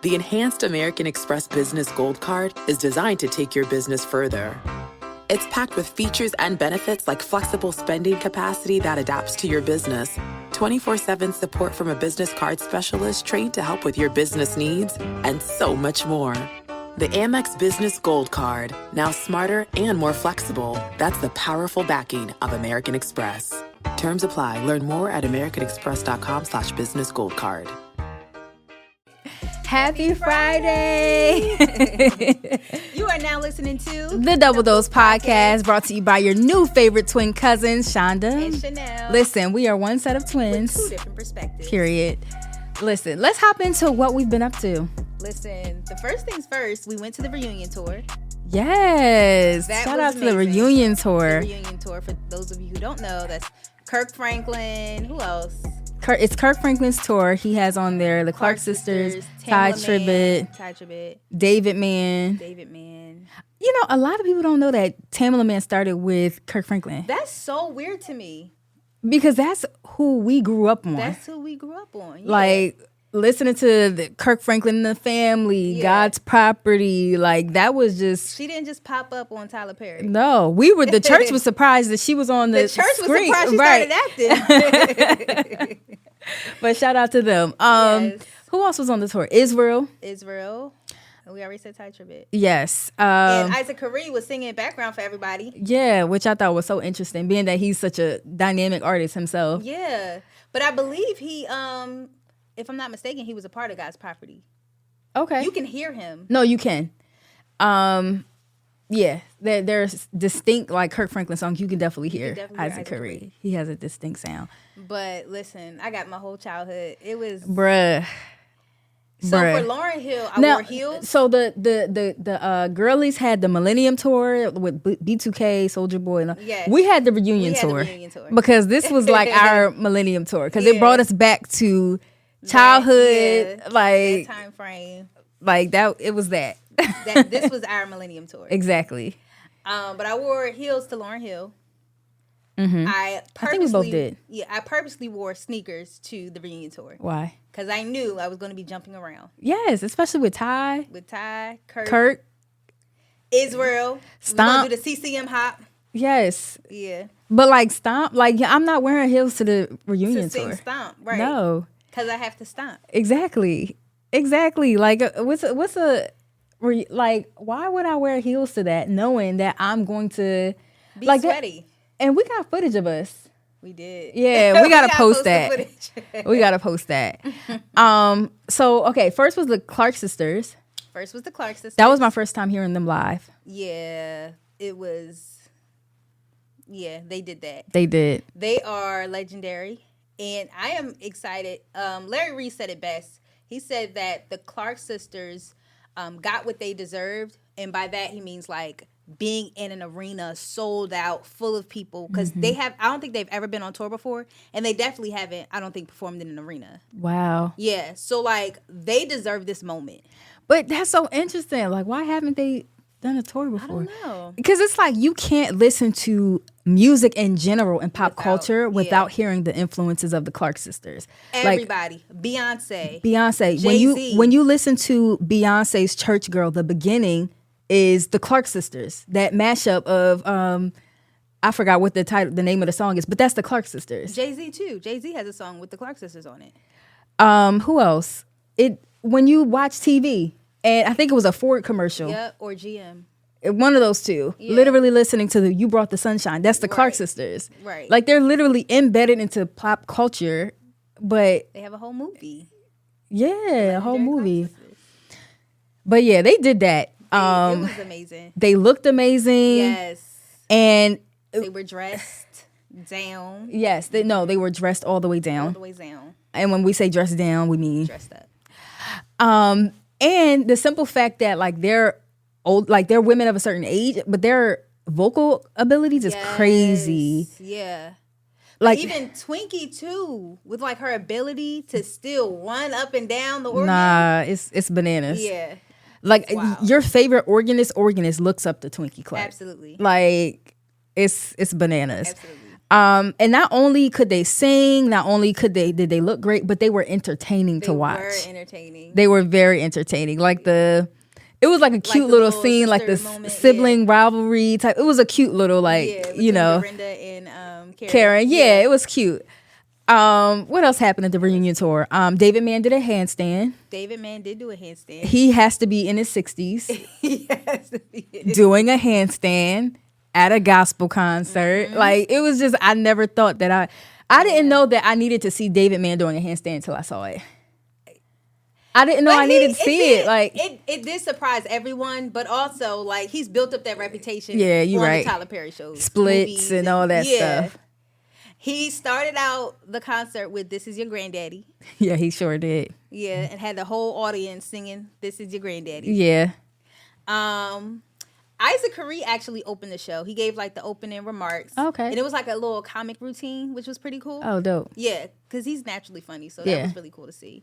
The Enhanced American Express Business Gold Card is designed to take your business further. It's packed with features and benefits like flexible spending capacity that adapts to your business, 24/7 support from a business card specialist trained to help with your business needs, and so much more. The Amex Business Gold Card, now smarter and more flexible. That's the powerful backing of American Express. Terms apply. Learn more at americanexpress.com/businessgoldcard. Happy Friday! You are now listening to The Double Dose Podcast, brought to you by your new favorite twin cousins, Chanda and Chanelle. Listen, we are one set of twins. With two different perspectives. Period. Listen, let's hop into what we've been up to. Listen, the first things first, we went to the reunion tour. Yes. That Shout was out to the amazing. reunion tour. The reunion tour, for those of you who don't know, that's Kirk Franklin. Who else? It's Kirk Franklin's tour. He has on there the Clark sisters, Ty Tribbett, David Mann. You know, a lot of people don't know that Tamala Mann started with Kirk Franklin. That's so weird to me. Because that's who we grew up on. That's who we grew up on. Yeah. Like, listening to the Kirk Franklin and the Family, God's Property, like that was just. She didn't just pop up on Tyler Perry. No, the church was surprised that she was on the church screen. Was surprised she started acting. But shout out to them. Yes. Who else was on the tour? Israel. We already said Ty Tribbett. Yes. And Isaac Curry was singing background for everybody. Yeah, which I thought was so interesting, being that he's such a dynamic artist himself. Yeah, but I believe he, if I'm not mistaken, he was a part of God's Property. Okay. You can hear him. No, you can. Yeah, there's distinct, like Kirk Franklin songs. You can definitely hear Isaac Curry. He has a distinct sound. But listen, I got my whole childhood. It was bruh. So for Lauryn Hill, I wore heels. So the girlies had the Millennium Tour with B2K, Soulja Boy. Yes. We had the reunion tour because this was like our Millennium Tour because it brought us back to childhood, like that time frame, like that. It was that. This was our Millennium Tour. Exactly. But I wore heels to Lauryn Hill. Mm-hmm. I think we both did. Yeah, I purposely wore sneakers to the reunion tour. Why? Because I knew I was going to be jumping around. Yes, especially with Ty. Kirk. Israel. Stomp. We're going to do the CCM hop. Yes. Yeah. But like Stomp, like I'm not wearing heels to the reunion tour. Stomp, right? No. Because I have to stomp. Exactly. Like what's a like? Why would I wear heels to that, knowing that I'm going to be sweaty? And we got footage of us. We did. Yeah, we gotta post that. We gotta post that. So okay, first was the Clark sisters. That was my first time hearing them live. Yeah, it was. Yeah, they did that. They did. They are legendary, and I am excited. Larry Reid said it best. He said that the Clark sisters got what they deserved, and by that he means like being in an arena sold out, full of people, because I don't think they've ever been on tour before, and they definitely haven't, I don't think, performed in an arena. Wow. Yeah, so like they deserve this moment. But that's so interesting. Like, why haven't they done a tour before? I don't know. Because it's like you can't listen to music in general and pop culture without hearing the influences of the Clark sisters. Everybody. Like, Beyonce. Jay-Z. When you listen to Beyonce's Church Girl, the beginning is the Clark sisters. That mashup of I forgot what the name of the song is, but that's the Clark sisters. Jay-Z too. Jay-Z has a song with the Clark sisters on it. Who else? When you watch TV, and I think it was a Ford commercial. Yeah, or GM. One of those two. Yeah. Literally listening to You Brought the Sunshine. That's the Clark sisters. Right. Like they're literally embedded into pop culture, but they have a whole movie. Yeah, a whole movie. But yeah, they did that. It was amazing. They looked amazing. Yes. And they were dressed down. Yes, they were dressed all the way down. All the way down. And when we say dressed down, we mean dressed up. And the simple fact that like they're old, like they're women of a certain age, but their vocal abilities is crazy. Yeah. Like even Twinkie too, with like her ability to still run up and down the organ. Nah, it's bananas. Yeah. Like your favorite organist looks up to Twinkie Clark. Absolutely. Like it's bananas. And not only could they sing, not only did they look great, but they were entertaining to watch. They were entertaining. They were very entertaining. It was like a cute little scene, like the sibling rivalry type. It was a cute little Dorinda and Karen. Yeah, it was cute. What else happened at the reunion tour? David Mann did a handstand. David Mann did do a handstand. He has to be in his 60s. He has to be doing a handstand at a gospel concert. Like, it was just, I never thought that I didn't know that I needed to see David Mann doing a handstand until I saw it. I didn't know I needed to see it. Like, it did surprise everyone, but also like he's built up that reputation. Yeah, you're on right. The Tyler Perry shows, splits and all that stuff. He started out the concert with "This Is Your Granddaddy." Yeah, he sure did. Yeah, and had the whole audience singing "This Is Your Granddaddy." Yeah. Isaac Curry actually opened the show. He gave like the opening remarks. Okay. And it was like a little comic routine, which was pretty cool. Oh, dope. Yeah, because he's naturally funny, so that was really cool to see.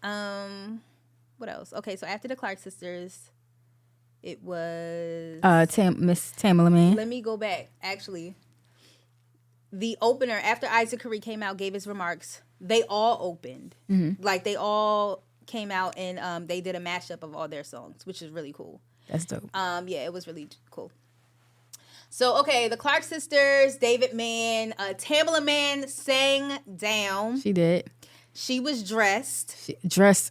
What else? Okay, so after the Clark sisters, it was Miss Tamala Mann. Let me go back. Actually, the opener after Isaac Curry came out, gave his remarks. They all opened. Like they all came out and they did a mashup of all their songs, which is really cool. That's dope. Yeah, it was really cool. So, okay, the Clark sisters, David Mann, Tamala Mann sang down. She did. She was dressed.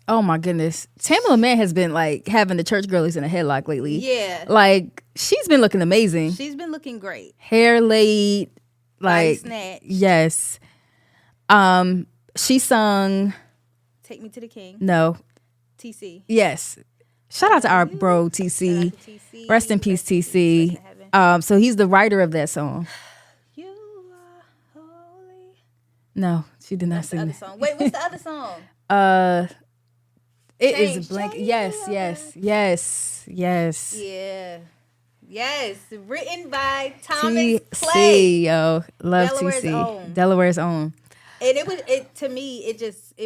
Oh my goodness. Tamala Mann has been like having the church girlies in a headlock lately. Yeah. Like, she's been looking amazing. She's been looking great. Hair laid. Like, snatched. Yes. She sung Take Me to the King. No. TC. Yes. Shout out to our bro TC. TC. Rest in peace, TC. So he's the writer of that song. You are holy. No, she did not sing the that. song. Wait, what's the other song? It is blank. Yes. Yeah. Yes. Written by Thomas Clay. TC, yo. Love Delaware's TC. own. Delaware's own. And it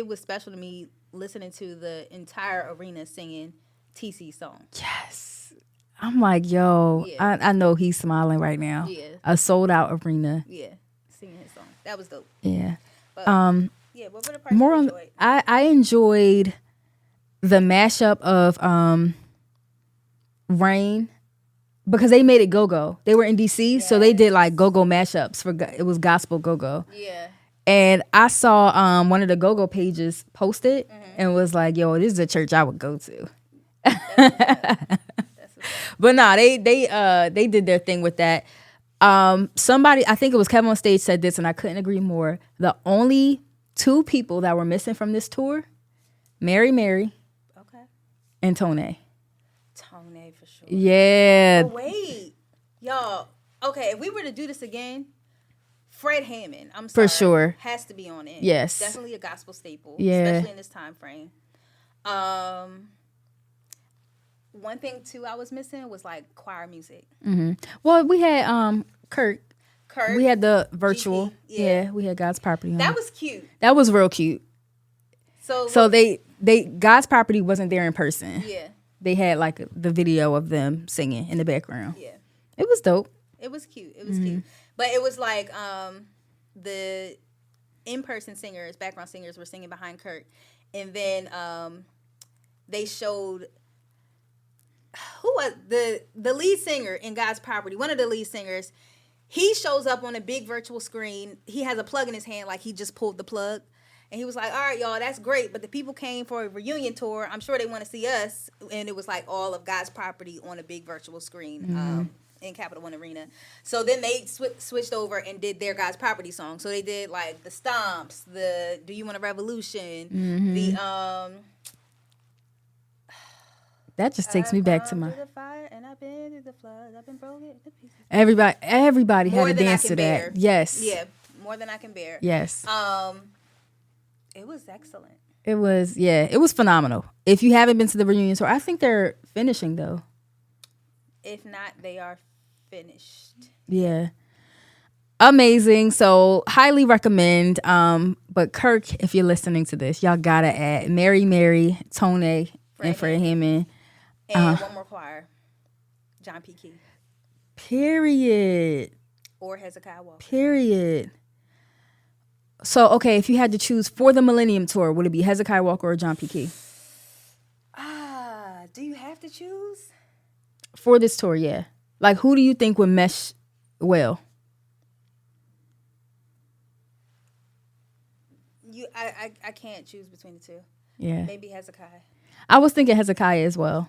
was special to me listening to the entire arena singing TC song. Yes. I'm like, yo, I know he's smiling right now. Yeah. A sold out arena. Yeah. Singing his song. That was dope. Yeah. But, yeah, what were the parts More you on enjoyed? I enjoyed the mashup of Rain because they made it go-go. They were in DC, so they did like go-go mashups it was gospel go-go. Yeah. And I saw one of the go-go pages posted and was like, yo, this is a church I would go to. But nah, they did their thing with that. Somebody, I think it was Kevin on stage, said this, and I couldn't agree more. The only two people that were missing from this tour, Mary, Okay. and Tone. Tone for sure. Yeah. Oh, wait. Y'all, okay, if we were to do this again, Fred Hammond, I'm sorry. For sure. Has to be on it. Yes. Definitely a gospel staple. Yeah. Especially in this time frame. One thing, too, I was missing was, like, choir music. Mm-hmm. Well, we had Kurt. We had the virtual. GP, yeah. We had God's Property on. That was cute. That was real cute. So they God's Property wasn't there in person. Yeah. They had, like, the video of them singing in the background. Yeah. It was dope. It was cute. It was cute. But it was like the in-person singers, background singers were singing behind Kurt. And then they showed who was the lead singer in God's Property, one of the lead singers. He shows up on a big virtual screen. He has a plug in his hand like he just pulled the plug. And he was like, all right, y'all, that's great. But the people came for a reunion tour. I'm sure they want to see us. And it was like all of God's Property on a big virtual screen in Capital One Arena. So then they switched over and did their God's Property song. So they did like the Stomps, the Do You Want a Revolution, the That just takes me back to my the fire and I've been through the flood. I've been broken to pieces. Everybody More had to Than I dance Can to Bear. that. Yes. Yeah, More Than I Can Bear. Yes. It was excellent. It was phenomenal. If you haven't been to the reunion tour, I think they're finishing though. If not, they are finished. Yeah. Amazing. So highly recommend. But Kirk, if you're listening to this, y'all gotta add Mary, Tone, and Fred Hammond. And one more choir, John P. Key. Period. or Hezekiah Walker. Period. So, okay, if you had to choose for the Millennium Tour, would it be Hezekiah Walker or John P. Key? Do you have to choose? For this tour, yeah. Like, who do you think would mesh well? I can't choose between the two. Yeah. Maybe Hezekiah. I was thinking Hezekiah as well.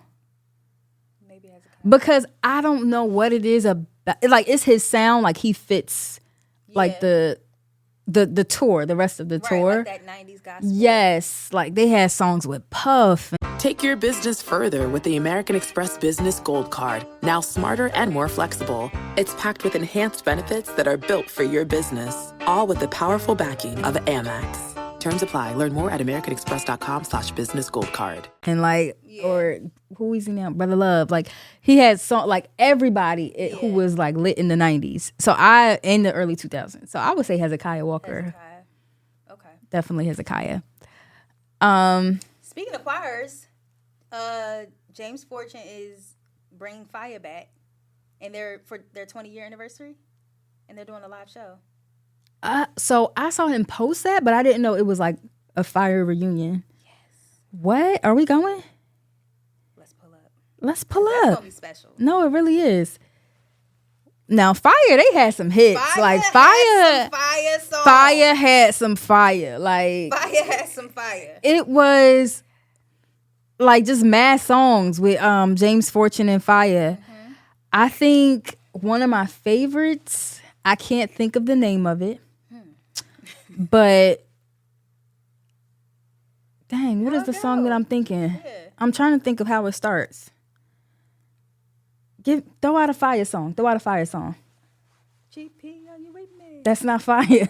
Maybe Hezekiah. Because I don't know what it is about. Like, it's his sound. Like, he fits, like, the tour, the rest of the tour. Like that 90s gospel. Yes. Like, they had songs with Puff. Take your business further with the American Express Business Gold Card. Now smarter and more flexible. It's packed with enhanced benefits that are built for your business. All with the powerful backing of Amex. Terms apply. Learn more at americanexpress.com/business gold card. And like, or who is he now? Brother Love. Like, he had song, like everybody who was like lit in the 90s. So in the early 2000s. So I would say Hezekiah Walker. Hezekiah. Okay. Definitely Hezekiah. Speaking of choirs, James Fortune is bringing Fire back, and they're for their 20-year anniversary, and they're doing a live show. So I saw him post that, but I didn't know it was like a Fire reunion. Yes. What? Are we going? Let's pull up. Let's pull That's up. gonna be special. No, it really is. Now, Fire, they had some hits. Fire had some songs. Fire had some fire. Like, Fire had some fire. It was like just mad songs with James Fortune and Fire. Mm-hmm. I think one of my favorites, I can't think of the name of it, but dang, what is the song that I'm thinking? Yeah. I'm trying to think of how it starts. Throw out a Fire song. GP, are you with me? That's not Fire.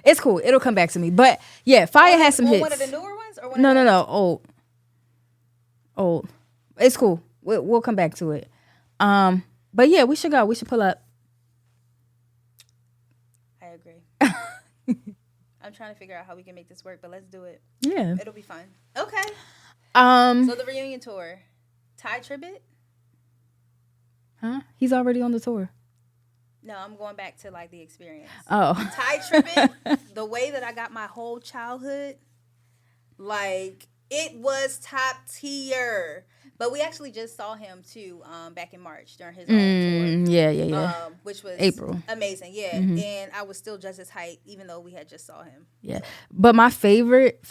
It's cool. It'll come back to me. But yeah, Fire has some hits. One of the newer ones? Or No. Old. It's cool. We'll come back to it. But yeah, we should go. We should pull up. I agree. I'm trying to figure out how we can make this work, but let's do it. Yeah. It'll be fun. Okay. So the reunion tour. Ty Tribbett? Huh? He's already on the tour. No, I'm going back to like the experience. Oh. Ty Tribbett, the way that I got my whole childhood, like it was top tier. But we actually just saw him too back in March during his own tour. Yeah. Which was April. Amazing, yeah. Mm-hmm. And I was still just as hyped, even though we had just saw him. Yeah. But my favorite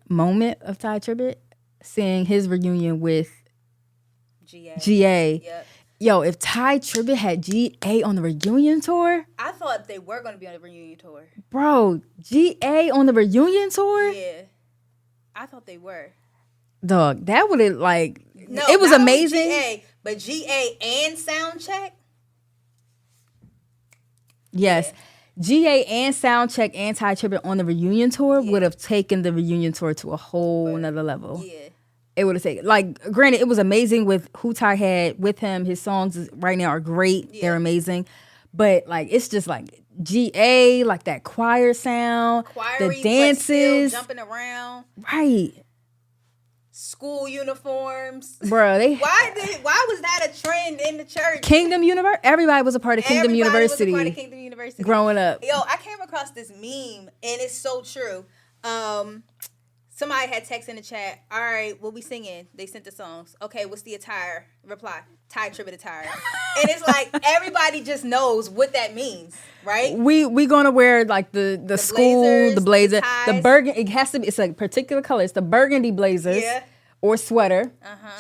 moment of Ty Tribbett, seeing his reunion with GA. Yep. Yo, if Ty Tribbett had GA on the reunion tour. I thought they were going to be on the reunion tour. Bro, GA on the reunion tour? Yeah. I thought they were. Dog, that would have like, no, it was not amazing. GA, but GA and Soundcheck. Yes. Yeah. GA and Soundcheck and Ty Tribbett on the reunion tour would have taken the reunion tour to a whole nother level. Yeah. It would have taken, like, granted, it was amazing with who Ty had with him. His songs right now are great. Yeah. They're amazing. But, like, it's just, like, GA, like that choir sound, the dances. Jumping around. Right. School uniforms. Bro, Why was that a trend in the church? Kingdom University. Everybody was a part of Kingdom University. Was a part of Kingdom University. Growing up. Yo, I came across this meme, and it's so true. Somebody had text in the chat. All right, what we singing? They sent the songs. Okay, what's the attire? Reply, Ty Tribbett attire. And it's like everybody just knows what that means, right? We gonna wear like the school, blazers, the blazer, the burgundy. It has to be. It's a particular color. It's the burgundy blazers, or sweater.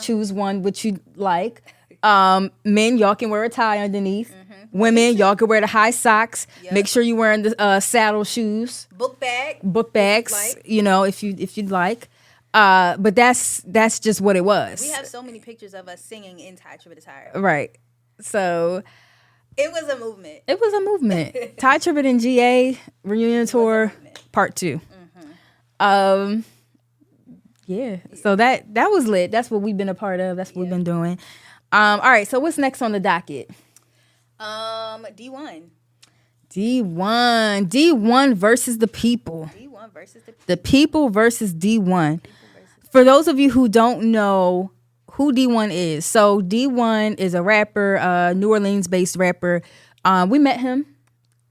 Choose one which you like. Men, y'all can wear a tie underneath. Women, y'all can wear the high socks. Yep. Make sure you're wearing the saddle shoes. Book bags. Like. You know, if you'd like. But that's just what it was. We have so many pictures of us singing in Ty Tribbett attire. Right. So it was a movement. Ty Tribbett and GA reunion tour part 2. Yeah. So that was lit. That's what we've been a part of. That's what we've been doing. All right. So what's next on the docket? Dee1. Dee1 versus the people. The people versus Dee1. For those of you who don't know who Dee1 is, so Dee1 is a rapper, New Orleans-based rapper. We met him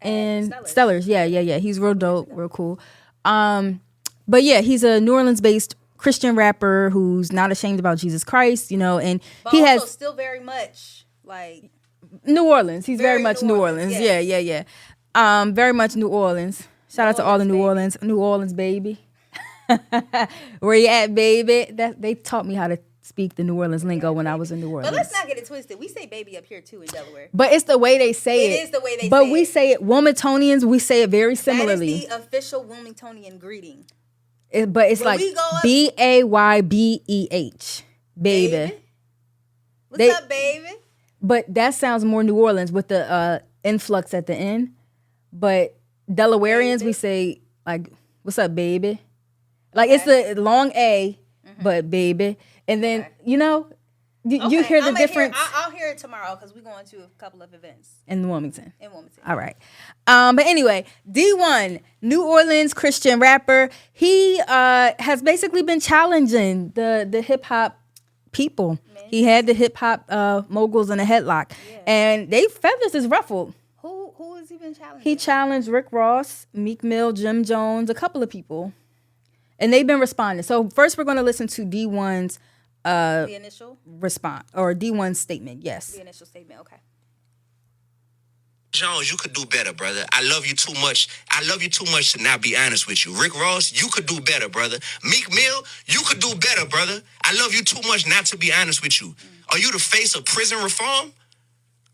in Stellars. Yeah. He's real dope, real cool. But yeah, he's a New Orleans-based Christian rapper who's not ashamed about Jesus Christ, and but he also has still very much like New Orleans. He's very much New Orleans. Yes. Yeah. Very much New Orleans. Shout out to all the New Orleans, baby. Where you at, baby? They taught me how to speak the New Orleans lingo when I was in New Orleans. But let's not get it twisted. We say baby up here too in Delaware. But it's the way they say it. It is the way they say it. But we say it, Wilmingtonians, we say it very similarly. That is the official Wilmingtonian greeting. But it's like Baybeh, baby. What's up, baby? But that sounds more New Orleans with the influx at the end. But Delawareans, we say like, what's up, baby? Like it's the long A, but baby. And then, you hear the difference. I'll hear it tomorrow because we're going to a couple of events. In Wilmington. All right. But anyway, Dee1, New Orleans Christian rapper. He has basically been challenging the hip-hop people. Man. He had the hip-hop moguls in a headlock. Yeah. And they feathers is ruffled. Who has he been challenging? He challenged Rick Ross, Meek Mill, Jim Jones, a couple of people. And they've been responding. So first we're going to listen to Dee1's the initial response, or Dee1's statement. Yes. The initial statement. Okay. Jones, you could do better, brother. I love you too much. I love you too much to not be honest with you. Rick Ross, you could do better, brother. Meek Mill, you could do better, brother. I love you too much not to be honest with you. Are you the face of prison reform?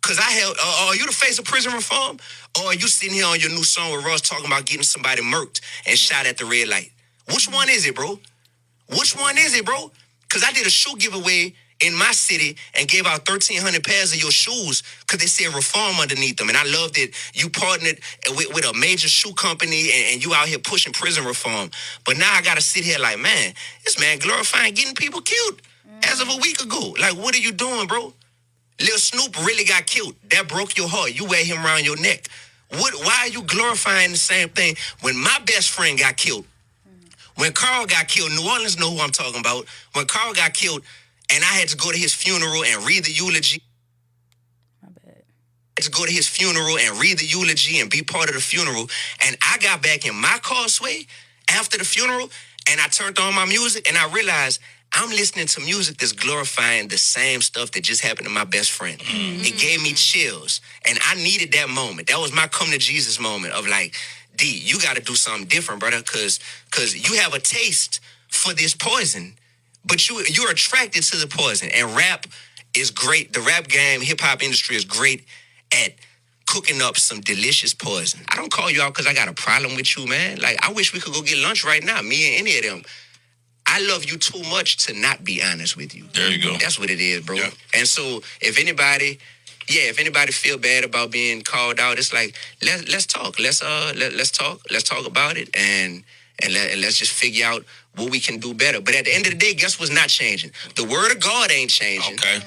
Because are you the face of prison reform? Or are you sitting here on your new song with Ross talking about getting somebody murked and shot at the red light? Which one is it, bro? Which one is it, bro? Because I did a shoe giveaway in my city and gave out 1,300 pairs of your shoes because they said reform underneath them. And I love that you partnered with a major shoe company and you out here pushing prison reform. But now I got to sit here like, man, this man glorifying getting people killed as of a week ago. Like, what are you doing, bro? Lil Snoop really got killed. That broke your heart. You wear him around your neck. Why are you glorifying the same thing when my best friend got killed? When Carl got killed, New Orleans know who I'm talking about. When Carl got killed, and I had to go to his funeral and read the eulogy. My bad. I had to go to his funeral and read the eulogy and be part of the funeral. And I got back in my car, Sway, after the funeral, and I turned on my music, and I realized I'm listening to music that's glorifying the same stuff that just happened to my best friend. It gave me chills, and I needed that moment. That was my come to Jesus moment of like, D, you got to do something different, brother, because you have a taste for this poison, but you're attracted to the poison. And rap is great. The rap game, hip-hop industry is great at cooking up some delicious poison. I don't call you out because I got a problem with you, man. Like, I wish we could go get lunch right now, me and any of them. I love you too much to not be honest with you. There you go. That's what it is, bro. Yeah. And so if anybody feel bad about being called out, it's like let's talk. Let's talk. Let's talk about it and let's just figure out what we can do better. But at the end of the day, guess what's not changing? The word of God ain't changing. Okay.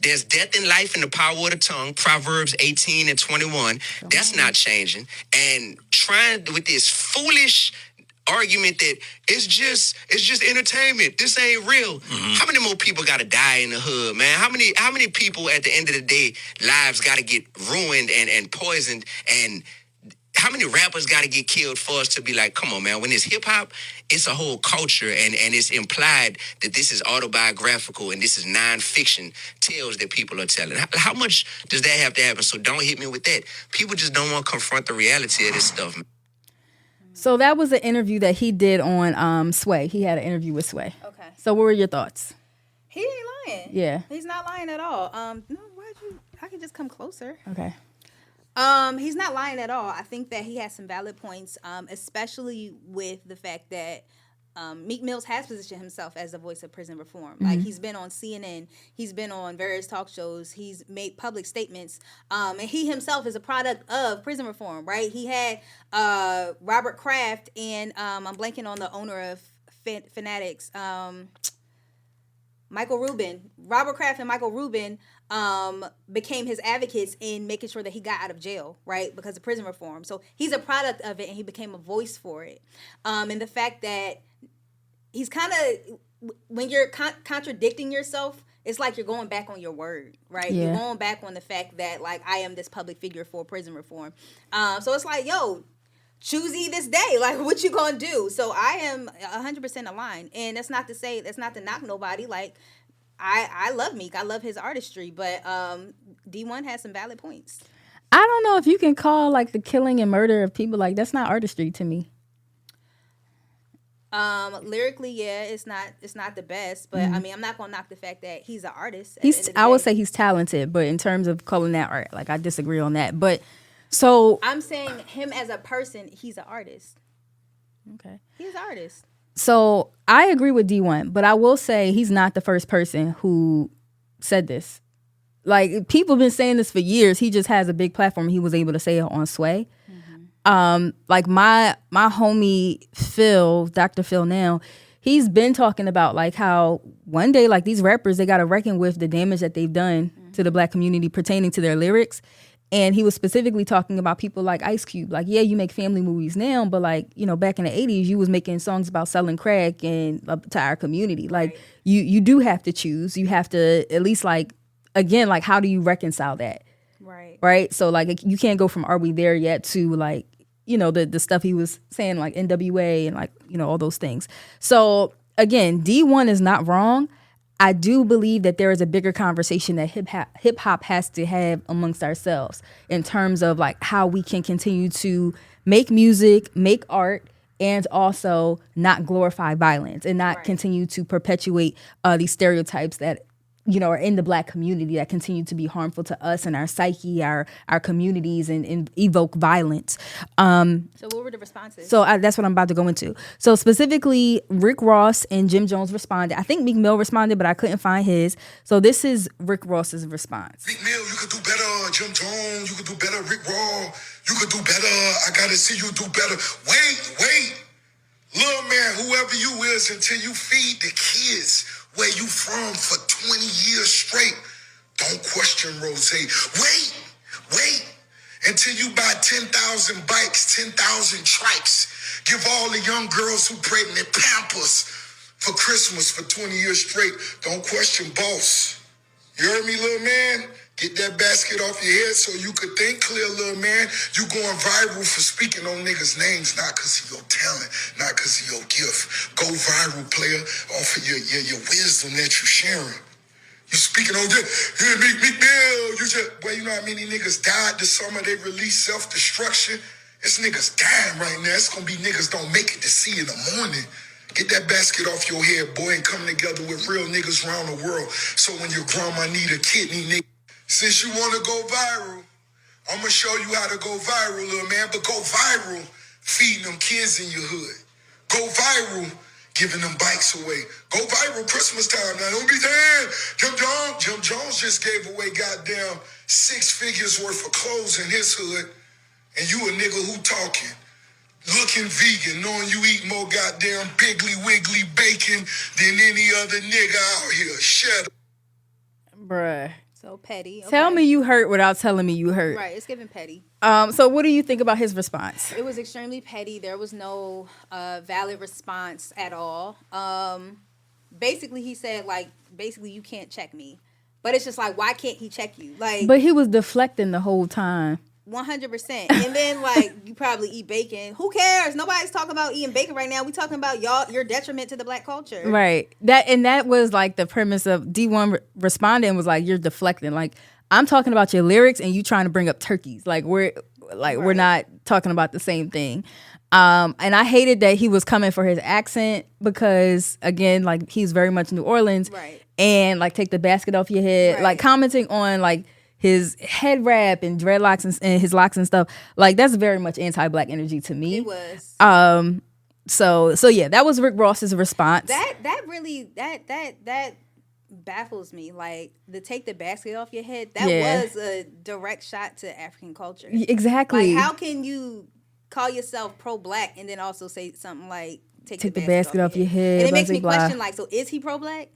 There's death and life in the power of the tongue. Proverbs 18 and 21. That's not changing. And trying with this foolish argument that it's just entertainment. This ain't real. How many more people gotta die in the hood, man? How many people at the end of the day lives gotta get ruined and poisoned, and how many rappers gotta get killed for us to be like, come on, man, when it's hip hop, it's a whole culture and it's implied that this is autobiographical and this is non-fiction tales that people are telling. How much does that have to happen? So don't hit me with that. People just don't want to confront the reality of this stuff, man. So that was an interview that he did on Sway. He had an interview with Sway. Okay. So what were your thoughts? He ain't lying. Yeah. He's not lying at all. No, I can just come closer. Okay. He's not lying at all. I think that he has some valid points, especially with the fact that Meek Mills has positioned himself as the voice of prison reform. Like, he's been on CNN, he's been on various talk shows, he's made public statements, and he himself is a product of prison reform, right? He had Robert Kraft and I'm blanking on the owner of Fanatics, Michael Rubin. Robert Kraft and Michael Rubin became his advocates in making sure that he got out of jail, right? Because of prison reform. So he's a product of it, and he became a voice for it. And the fact that he's kind of, when you're contradicting yourself, it's like you're going back on your word, right? Yeah. You're going back on the fact that, like, I am this public figure for prison reform. So it's like, yo, choose ye this day. Like, what you gonna do? So I am 100% aligned. And that's not to knock nobody. Like, I love Meek. I love his artistry. But D1 has some valid points. I don't know if you can call, like, the killing and murder of people, like, that's not artistry to me. Lyrically, yeah, it's not the best, but I mean, I'm not gonna knock the fact that he's an artist. I would say he's talented, but in terms of calling that art, like, I disagree on that. But so I'm saying him as a person, he's an artist. okay, He's an artist. so I agree with D1, but I will say he's not the first person who said this. Like, people have been saying this for years. He just has a big platform. He was able to say it on Sway. Like my homie Phil, Dr. Phil now, he's been talking about, like, how one day, like, these rappers, they got to reckon with the damage that they've done to the Black community pertaining to their lyrics. And he was specifically talking about people like Ice Cube. Like, yeah, you make family movies now, but, like, you know, back in the 80s, you was making songs about selling crack and to our community. Like, you do have to choose. You have to at least, like, again, like, how do you reconcile that? Right. So, like, you can't go from Are We There Yet to, like, you know, the stuff he was saying, like NWA and, like, you know, all those things. So again, D1 is not wrong. I do believe that there is a bigger conversation that hip hop has to have amongst ourselves in terms of, like, how we can continue to make music, make art, and also not glorify violence and not continue to perpetuate these stereotypes that, you know, are in the Black community that continue to be harmful to us and our psyche, our communities, and evoke violence. So what were the responses? So that's what I'm about to go into. So specifically, Rick Ross and Jim Jones responded. I think Meek Mill responded, but I couldn't find his. So this is Rick Ross's response. Meek Mill, you could do better. Jim Jones, you could do better. Rick Ross, you could do better. I gotta see you do better. Wait. Little man, whoever you is, until you feed the kids where you from for 20 years straight, don't question Rose. Wait. Until you buy 10,000 bikes, 10,000 trikes. Give all the young girls who pregnant Pampers for Christmas for 20 years straight. Don't question boss. You heard me, little man? Get that basket off your head so you could think clear, little man. You going viral for speaking on niggas' names, not because of your talent, not because of your gift. Go viral, player, off of your wisdom that you sharing. You speaking on this, Meek Mill, well, you know how many niggas died this summer? They released self-destruction. It's niggas dying right now. It's gonna be niggas don't make it to see in the morning. Get that basket off your head, boy, and come together with real niggas around the world. So when your grandma need a kidney, nigga, since you want to go viral, I'm going to show you how to go viral, little man. But go viral feeding them kids in your hood. Go viral giving them bikes away. Go viral Christmas time. Now, don't be saying Jim Jones just gave away goddamn 6 figures worth of clothes in his hood. And you a nigga who talking. Looking vegan, knowing you eat more goddamn Piggly Wiggly bacon than any other nigga out here. Shut up. Bruh. So petty. Okay. Tell me you hurt without telling me you hurt. Right, it's giving petty. So what do you think about his response? It was extremely petty. There was no valid response at all. Basically, he said, like, you can't check me. But it's just like, why can't he check you? Like, but he was deflecting the whole time. 100%. And then, like, you probably eat bacon. Who cares? Nobody's talking about eating bacon right now. We talking about your detriment to the Black culture. Right. That was, like, the premise of D1 responding was, like, you're deflecting. Like, I'm talking about your lyrics and you trying to bring up turkeys. Like, we're not talking about the same thing. And I hated that he was coming for his accent because, again, like, he's very much New Orleans. Right. And, like, take the basket off your head. Right. Like, commenting on, like, his head wrap and dreadlocks and his locks and stuff, like, that's very much anti-Black energy to me. It was. So yeah, that was Rick Ross's response. That really baffles me. Like, the take the basket off your head. That was a direct shot to African culture. Exactly. Like, how can you call yourself pro-Black and then also say something like take the basket off your head? And it makes me blah. question, like, so is he pro-Black?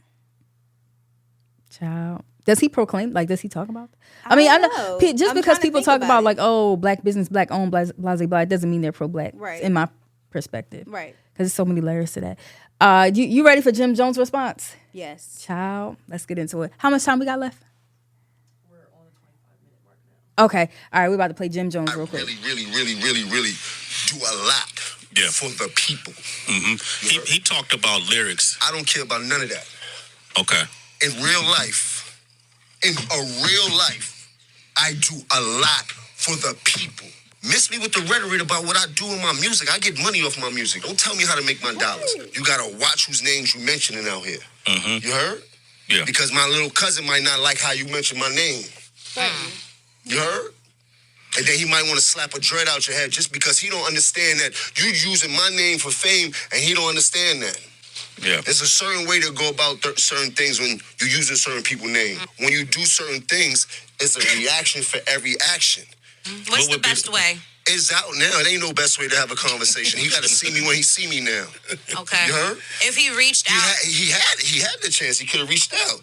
Child. Does he proclaim? Like, does he talk about? I know. Just because people talk about like, oh, Black business, Black owned, blah, blah, blah, it doesn't mean they're pro-Black. Right. In my perspective. Right. Because there's so many layers to that. You ready for Jim Jones' response? Yes. Child, let's get into it. How much time we got left? We're on the 25-minute mark now. Okay. All right, we're about to play Jim Jones real quick. really do a lot for the people. Mm-hmm. He talked about lyrics. I don't care about none of that. Okay. In real life, I do a lot for the people. Miss me with the rhetoric about what I do in my music. I get money off my music. Don't tell me how to make my dollars. You gotta watch whose names you mentioning out here. You heard? Yeah. Because my little cousin might not like how you mention my name. You heard? And then he might want to slap a dread out your head just because he don't understand that you using my name for fame, and he don't understand that. Yeah. There's a certain way to go about certain things when you're using certain people's name. When you do certain things, it's a reaction for every action. What's the best way? It's out now. It ain't no best way to have a conversation. He got to see me when he see me now. Okay. You heard? If he reached out, He had the chance. He could have reached out.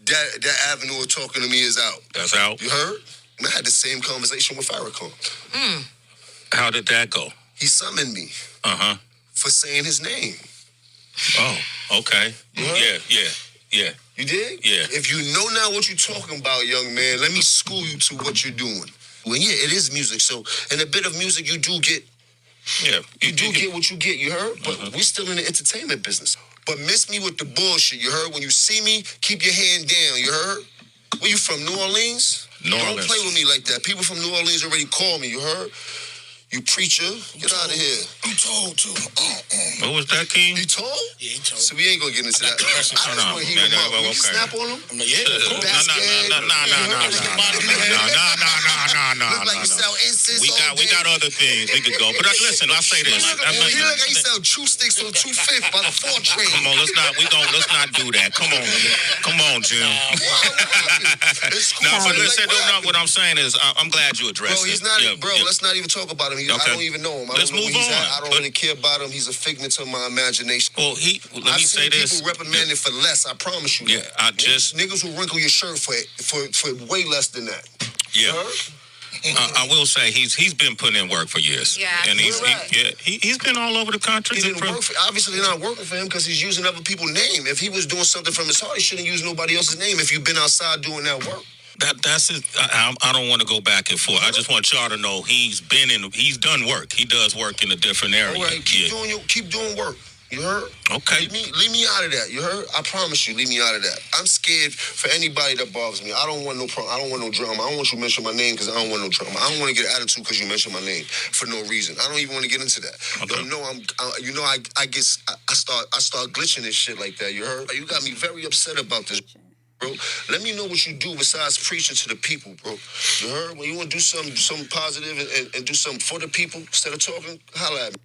That avenue of talking to me is out. That's out. You heard? I had the same conversation with Farrakhan. How did that go? He summoned me for saying his name. Oh, okay. You heard? Yeah. You did? Yeah. If you know now what you're talking about, young man, let me school you to what you're doing. Well, yeah, it is music. So, in a bit of music, you do get. Yeah. You do get what you get. You heard? But we still in the entertainment business. But miss me with the bullshit. You heard? When you see me, keep your hand down. You heard? Where you from? New Orleans? New Don't Orleans. play with me like that. People from New Orleans already called me. You heard? You preacher, get out of here. I'm told to. What was that, King? He told? Yeah, he told. So we ain't gonna get into that. I just want to hear him out. Will you snap on him? Yeah, of course. No. Look like you sell incense We got other things we could go. But listen, I'll say this. He look like he sell chew sticks on 2/5 by the 4 train. Come on, let's not do that. Come on, Jim. No, but listen, what I'm saying is, I'm glad you addressed it. Bro, he's not. Bro, let's not even talk about him. I don't even know him. Let's move on. I don't really care about him. He's a figment of my imagination. Well, let me say this. I've seen people reprimanded for less. I promise you. Yeah, that. Niggas will wrinkle your shirt for way less than that. Yeah. I will say he's been putting in work for years. Yeah. And he's been all over the country. He didn't work obviously not working for him because he's using other people's name. If he was doing something from his heart, he shouldn't use nobody else's name if you've been outside doing that work. That's it. I don't want to go back and forth. I just want y'all to know he's done work. He does work in a different area. All right, keep doing work. You heard? Okay. Leave me out of that. You heard? I promise you, leave me out of that. I'm scared for anybody that bothers me. I don't want no problem. I don't want no drama. I don't want you to mention my name because I don't want no drama. I don't want to get an attitude because you mentioned my name for no reason. I don't even want to get into that. Okay. I start glitching and shit like that. You heard? You got me very upset about this. Bro, let me know what you do besides preaching to the people, bro. You heard? When you want to do something positive and do something for the people instead of talking, holla at me.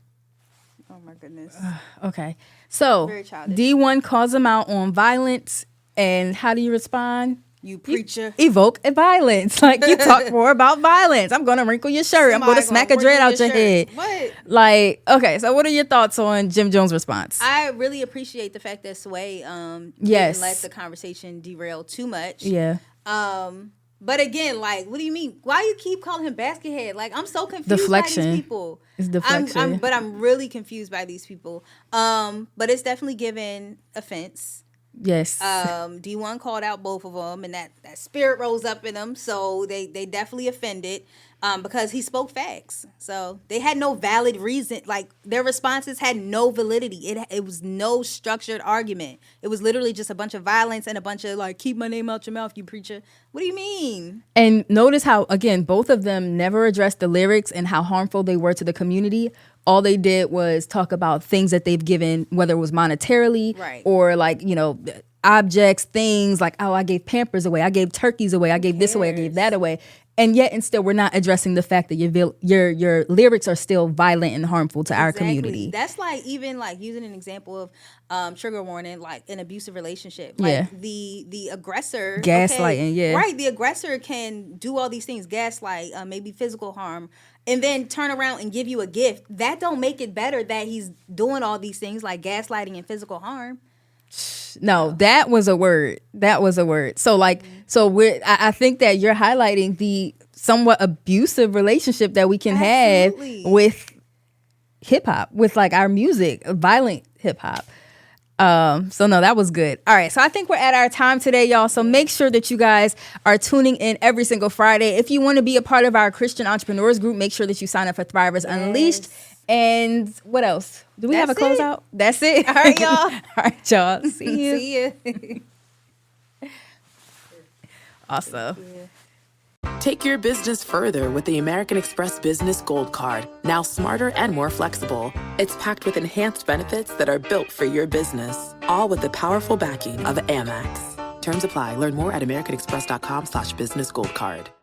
Oh my goodness. Okay. So Very childish. D1 calls him out on violence, and how do you respond? You preacher. Evoke a violence. Like, you talk more about violence. I'm going to wrinkle your shirt. I'm going to smack a dread out your head. What? Like, okay, so what are your thoughts on Jim Jones' response? I really appreciate the fact that Sway Yes. didn't let the conversation derail too much. Yeah. But again, like, what do you mean? Why you keep calling him basket head? Like, I'm so confused Deflection. by these people. It's deflection. But I'm really confused by these people. But it's definitely given offense. Yes. D1 called out both of them, and that spirit rose up in them. So they definitely offended because he spoke facts. So they had no valid reason. Like, their responses had no validity. It was no structured argument. It was literally just a bunch of violence and a bunch of, like, keep my name out your mouth, you preacher. What do you mean? And notice how, again, both of them never addressed the lyrics and how harmful they were to the community. All they did was talk about things that they've given, whether it was monetarily or, like, you know, objects, things like, oh, I gave Pampers away, I gave turkeys away, I gave this away, I gave that away. And yet, and still, we're not addressing the fact that your lyrics are still violent and harmful to our community. That's like, even like using an example of trigger warning, like an abusive relationship. Like the aggressor, gaslighting, right. The aggressor can do all these things, gaslight, maybe physical harm, and then turn around and give you a gift. That don't make it better that he's doing all these things like gaslighting and physical harm. No, that was a word. So, like, I think that you're highlighting the somewhat abusive relationship that we can have with hip hop, with, like, our music, violent hip hop. So no, that was good. All right. So I think we're at our time today, y'all. So make sure that you guys are tuning in every single Friday. If you want to be a part of our Christian entrepreneurs group, make sure that you sign up for Thrivers Unleashed. And what else? Do we have a closeout? That's it. All right, y'all. All right, y'all. See you. See you. Awesome. Take your business further with the American Express Business Gold Card, now smarter and more flexible. It's packed with enhanced benefits that are built for your business, all with the powerful backing of Amex. Terms apply. Learn more at americanexpress.com/businessgoldcard.